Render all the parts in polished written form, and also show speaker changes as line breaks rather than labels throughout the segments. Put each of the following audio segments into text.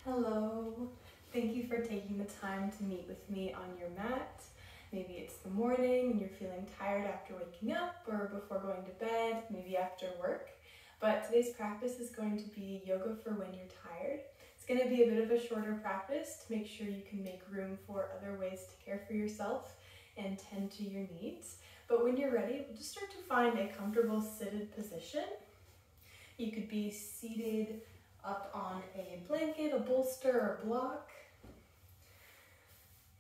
Hello. Thank you for taking the time to meet with me on your mat. Maybe it's the morning and you're feeling tired after waking up or before going to bed, maybe after work. But today's practice is going to be yoga for when you're tired. It's going to be a bit of a shorter practice to make sure you can make room for other ways to care for yourself and tend to your needs. But when you're ready, just start to find a comfortable seated position. You could be seated up on a blanket, a bolster, or a block.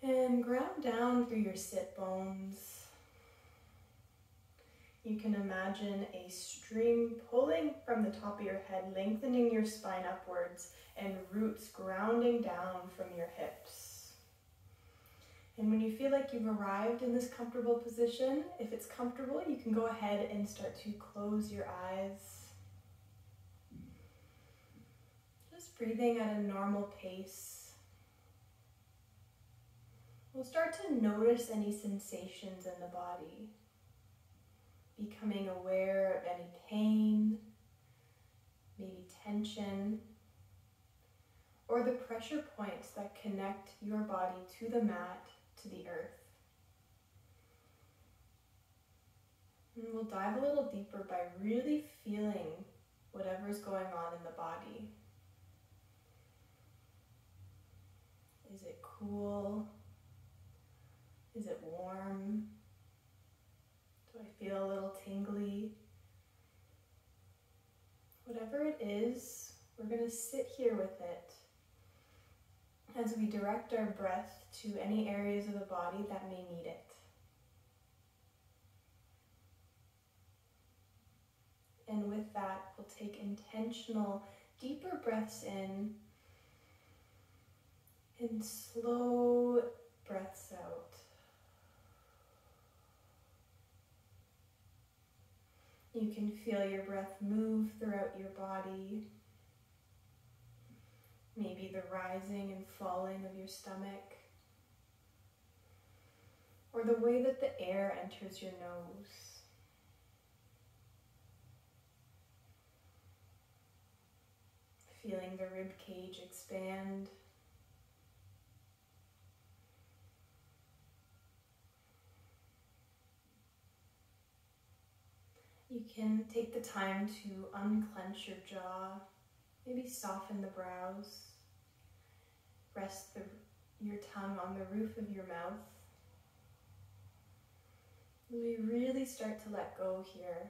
And ground down through your sit bones. You can imagine a string pulling from the top of your head, lengthening your spine upwards, and roots grounding down from your hips. And when you feel like you've arrived in this comfortable position, if it's comfortable, you can go ahead and start to close your eyes. Just breathing at a normal pace. We'll start to notice any sensations in the body, becoming aware of any pain, maybe tension, or the pressure points that connect your body to the mat, to the earth. And we'll dive a little deeper by really feeling whatever's going on in the body. Is it cool? Is it warm? Do I feel a little tingly? Whatever it is, we're going to sit here with it as we direct our breath to any areas of the body that may need it. And with that, we'll take intentional, deeper breaths in and slow breaths out. You can feel your breath move throughout your body. Maybe the rising and falling of your stomach, or the way that the air enters your nose. Feeling the rib cage expand. You can take the time to unclench your jaw, maybe soften the brows, rest your tongue on the roof of your mouth. We really start to let go here.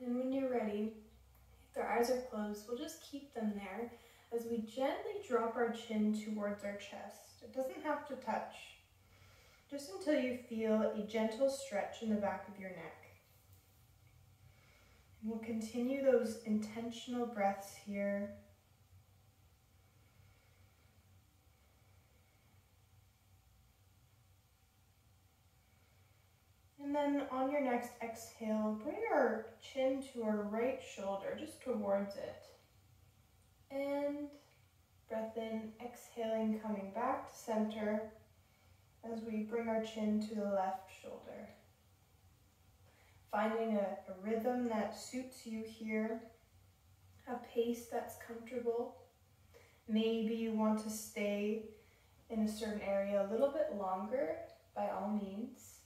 And when you're ready, if our eyes are closed, we'll just keep them there as we gently drop our chin towards our chest. It doesn't have to touch. Just until you feel a gentle stretch in the back of your neck. And we'll continue those intentional breaths here. And then on your next exhale, bring our chin to our right shoulder, just towards it. And breath in, exhaling, coming back to center, as we bring our chin to the left shoulder. Finding a rhythm that suits you here, a pace that's comfortable. Maybe you want to stay in a certain area a little bit longer, by all means.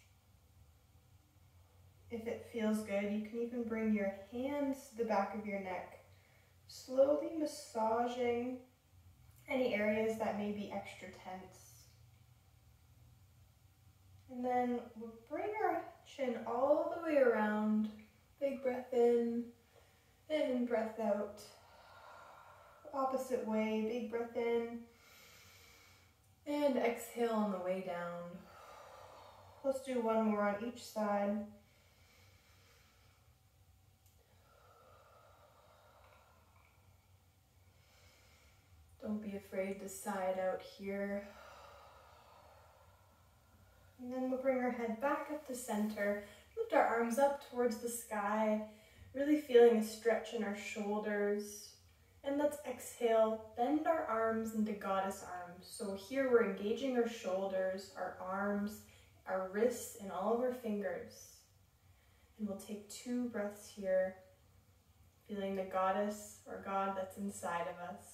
If it feels good, you can even bring your hands to the back of your neck, slowly massaging any areas that may be extra tense. And then we'll bring our chin all the way around. Big breath in and breath out. Opposite way, big breath in and exhale on the way down. Let's do one more on each side. Don't be afraid to sigh it out here. And then we'll bring our head back up to center, lift our arms up towards the sky, really feeling a stretch in our shoulders. And let's exhale, bend our arms into goddess arms. So here we're engaging our shoulders, our arms, our wrists, and all of our fingers. And we'll take 2 breaths here. feeling the goddess or God that's inside of us.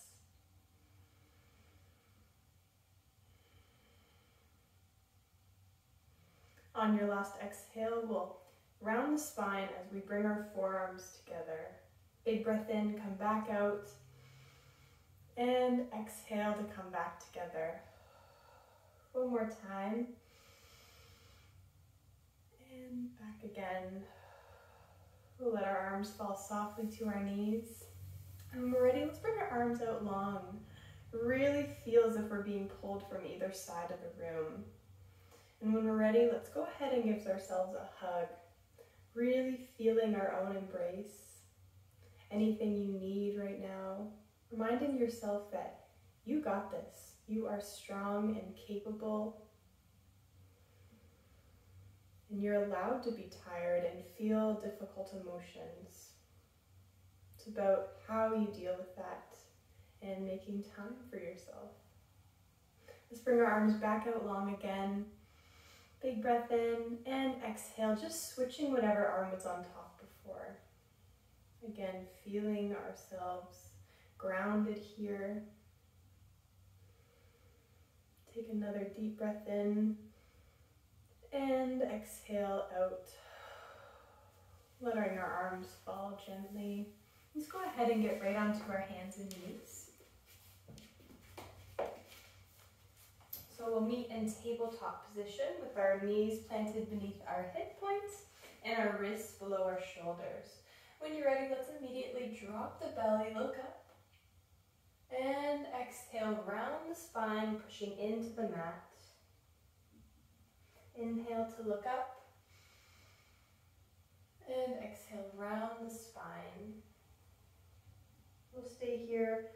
On your last exhale, we'll round the spine as we bring our forearms together. Big breath in, come back out, and exhale to come back together. One more time. And back again. We'll let our arms fall softly to our knees. And when we're ready, let's bring our arms out long. Really feel as if we're being pulled from either side of the room. And when we're ready, let's go ahead and give ourselves a hug. Really feeling our own embrace. Anything you need right now. Reminding yourself that you got this. You are strong and capable. And you're allowed to be tired and feel difficult emotions. It's about how you deal with that and making time for yourself. Let's bring our arms back out long again. Big breath in and exhale, just switching whatever arm was on top before. Again, feeling ourselves grounded here. Take another deep breath in and exhale out. Letting our arms fall gently. Let's go ahead and get right onto our hands and knees. So we'll meet in tabletop position with our knees planted beneath our hip points and our wrists below our shoulders. When you're ready, let's immediately drop the belly, look up, and exhale, round the spine, pushing into the mat. Inhale to look up, and exhale, round the spine. We'll stay here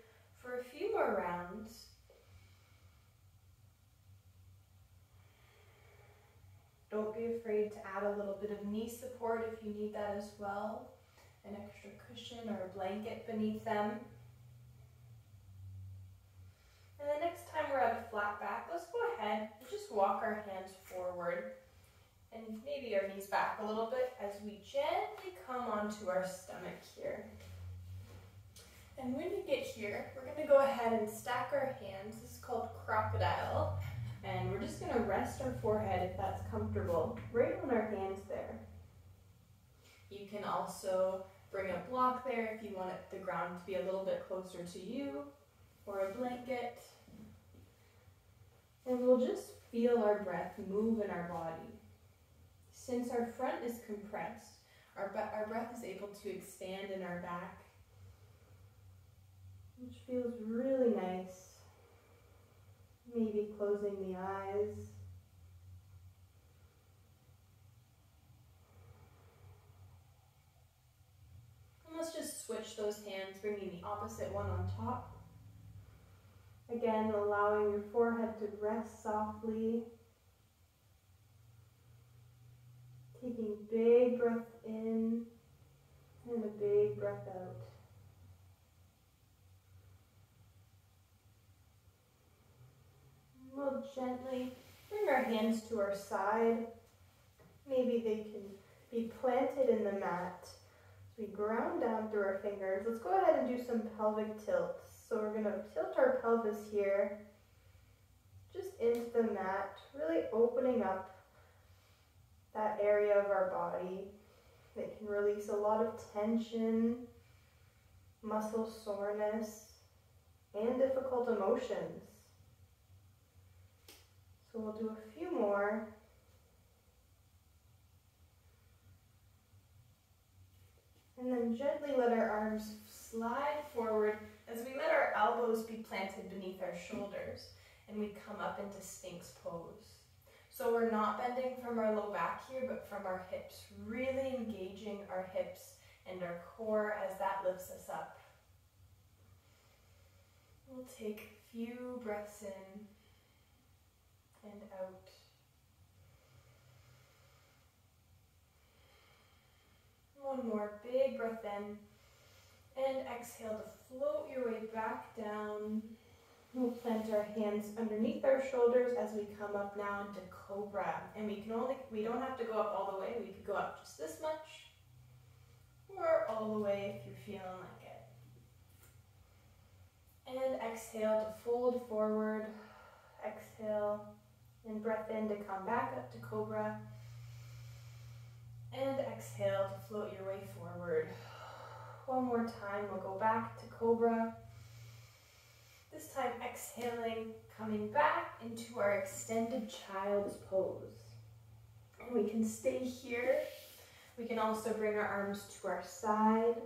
for a few more rounds. Don't be afraid to add a little bit of knee support if you need that as well. An extra cushion or a blanket beneath them. And the next time we're at a flat back, let's go ahead and just walk our hands forward and maybe our knees back a little bit as we gently come onto our stomach here. And when you get here, we're going to go ahead and stack our hands. This is called crocodile. And we're just going to rest our forehead, if that's comfortable, right on our hands there. You can also bring a block there if you want the ground to be a little bit closer to you, or a blanket. And we'll just feel our breath move in our body. Since our front is compressed, our breath is able to expand in our back, which feels really nice. Maybe closing the eyes. And let's just switch those hands, bringing the opposite one on top. Again, allowing your forehead to rest softly. Taking a big breath in and a big breath out. We'll gently bring our hands to our side. Maybe they can be planted in the mat. As we ground down through our fingers, let's go ahead and do some pelvic tilts. So we're going to tilt our pelvis here, just into the mat, really opening up that area of our body that can release a lot of tension, muscle soreness, and difficult emotions. So we'll do a few more. And then gently let our arms slide forward as we let our elbows be planted beneath our shoulders and we come up into Sphinx pose. So we're not bending from our low back here, but from our hips, really engaging our hips and our core as that lifts us up. We'll take a few breaths in and out. One more big breath in and exhale to float your way back down. We'll plant our hands underneath our shoulders as we come up now into Cobra. And we don't have to go up all the way. We could go up just this much or all pull away if you're feeling like it. And exhale to fold forward. Exhale and breath in to come back up to cobra. And exhale to float your way forward. One more time, we'll go back to cobra. This time exhaling, coming back into our extended child's pose. And we can stay here. We can also bring our arms to our side.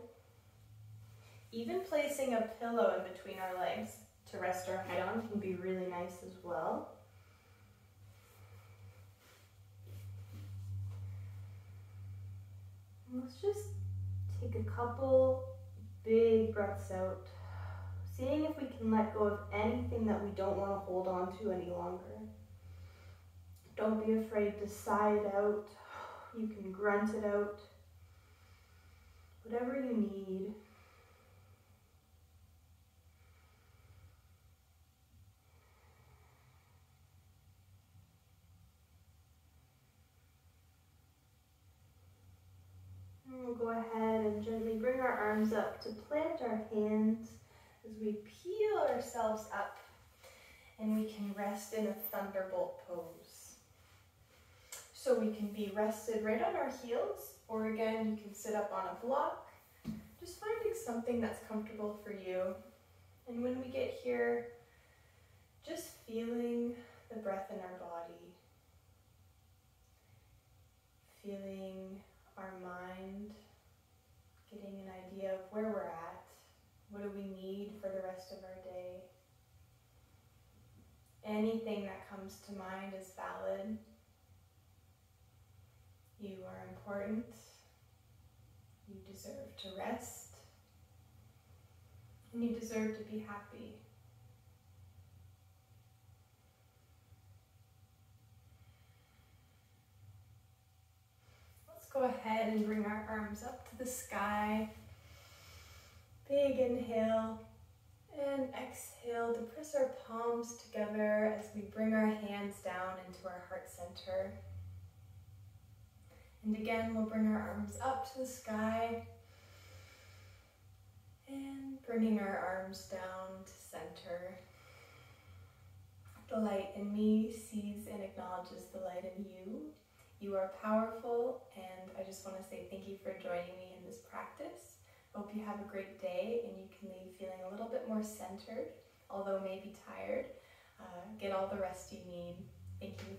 Even placing a pillow in between our legs to rest our head on can be really nice as well. And let's just take a couple big breaths out, seeing if we can let go of anything that we don't want to hold on to any longer. Don't be afraid to sigh it out. You can grunt it out. Whatever you need. And we'll go ahead and gently bring our arms up to plant our hands as we peel ourselves up, and we can rest in a thunderbolt pose. So we can be rested right on our heels, or again, you can sit up on a block. Just finding something that's comfortable for you. And when we get here, just feeling the breath in our body. Feeling our mind, getting an idea of where we're at. What do we need for the rest of our day? Anything that comes to mind is valid. You are important. You deserve to rest. And you deserve to be happy. Let's go ahead and bring our arms up to the sky. Big inhale. And exhale to press our palms together as we bring our hands down into our heart center. And again, we'll bring our arms up to the sky and bringing our arms down to center. The light in me sees and acknowledges the light in you. You are powerful, and I just want to say thank you for joining me in this practice. I hope you have a great day and you can leave feeling a little bit more centered, although maybe tired. Get all the rest you need. Thank you.